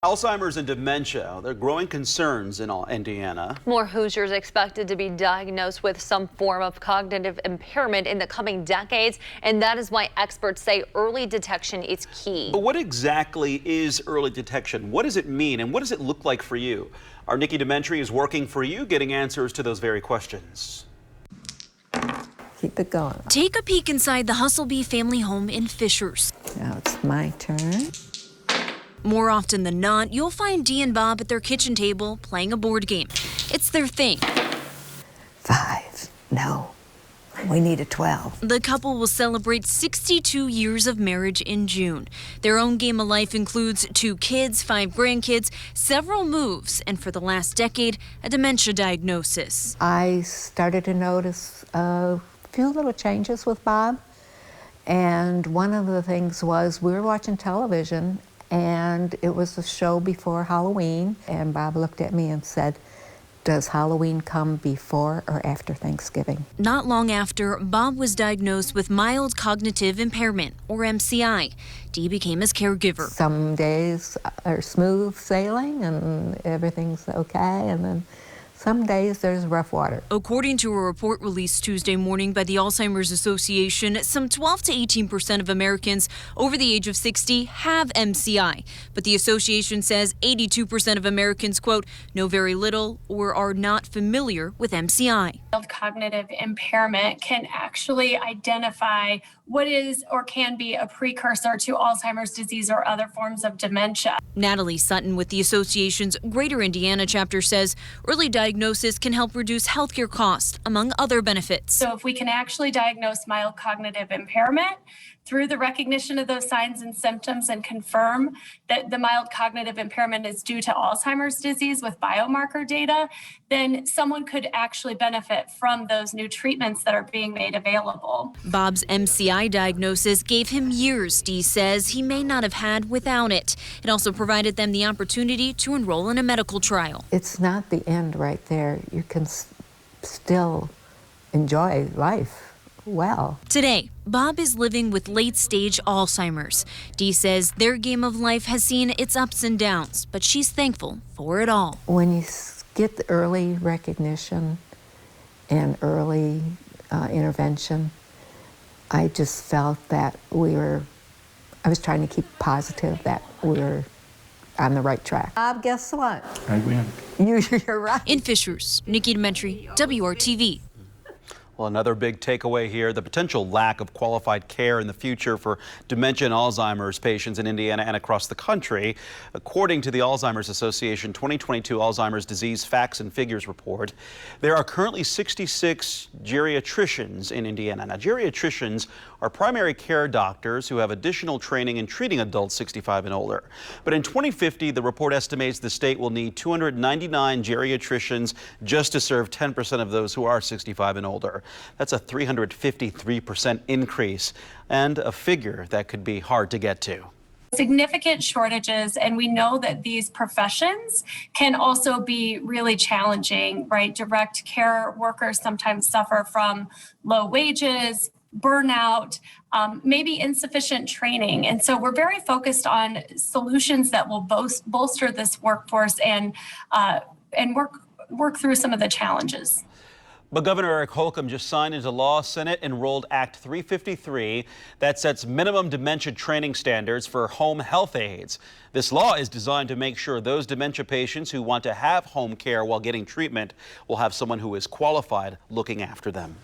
Alzheimer's and dementia, they're growing concerns in Indiana. More Hoosiers expected to be diagnosed with some form of cognitive impairment in the coming decades, and that is why experts say early detection is key. But what exactly is early detection? What does it mean, and what does it look like for you? Our Nikki DeMentri is working for you, getting answers to those very questions. Keep it going. Take a peek inside the Hustleby family home in Fishers. Now it's my turn. More often than not, you'll find Dee and Bob at their kitchen table playing a board game. It's their thing. 5. No, we need a 12. The couple will celebrate 62 years of marriage in June. Their own game of life includes 2 kids, 5 grandkids, several moves, and for the last decade, a dementia diagnosis. I started to notice a few little changes with Bob. And one of the things was we were watching television, and it was a show before Halloween, and Bob looked at me and said, "Does Halloween come before or after Thanksgiving?" Not long after, Bob was diagnosed with mild cognitive impairment, or MCI. Dee became his caregiver. Some days are smooth sailing and everything's okay, and then some days there's rough water. According to a report released Tuesday morning by the Alzheimer's Association, some 12 to 18% of Americans over the age of 60 have MCI. But the association says 82% of Americans, quote, know very little or are not familiar with MCI. Cognitive impairment can actually identify what is or can be a precursor to Alzheimer's disease or other forms of dementia. Natalie Sutton with the association's Greater Indiana chapter says early diagnosis can help reduce healthcare costs, among other benefits. So if we can actually diagnose mild cognitive impairment through the recognition of those signs and symptoms and confirm that the mild cognitive impairment is due to Alzheimer's disease with biomarker data, then someone could actually benefit from those new treatments that are being made available. Bob's MCI diagnosis gave him years, Dee says, he may not have had without it. It also provided them the opportunity to enroll in a medical trial. It's not the end right there. You can still enjoy life well. Today, Bob is living with late-stage Alzheimer's. Dee says their game of life has seen its ups and downs, but she's thankful for it all. When you get the early recognition and early intervention, I just felt that I was trying to keep positive that we were on the right track. Bob, guess what? I win. You're right. In Fishers, Nikki DeMentri, WRTV. Well, another big takeaway here, the potential lack of qualified care in the future for dementia and Alzheimer's patients in Indiana and across the country. According to the Alzheimer's Association 2022 Alzheimer's Disease Facts and Figures report, there are currently 66 geriatricians in Indiana. Now, geriatricians are primary care doctors who have additional training in treating adults 65 and older. But in 2050, the report estimates the state will need 299 geriatricians just to serve 10% of those who are 65 and older. That's a 353% increase, and a figure that could be hard to get to. Significant shortages, and we know that these professions can also be really challenging, right? Direct care workers sometimes suffer from low wages, burnout, maybe insufficient training. And so we're very focused on solutions that will bolster this workforce and work through some of the challenges. But Governor Eric Holcomb just signed into law. Senate enrolled Act 353 that sets minimum dementia training standards for home health aides. This law is designed to make sure those dementia patients who want to have home care while getting treatment will have someone who is qualified looking after them.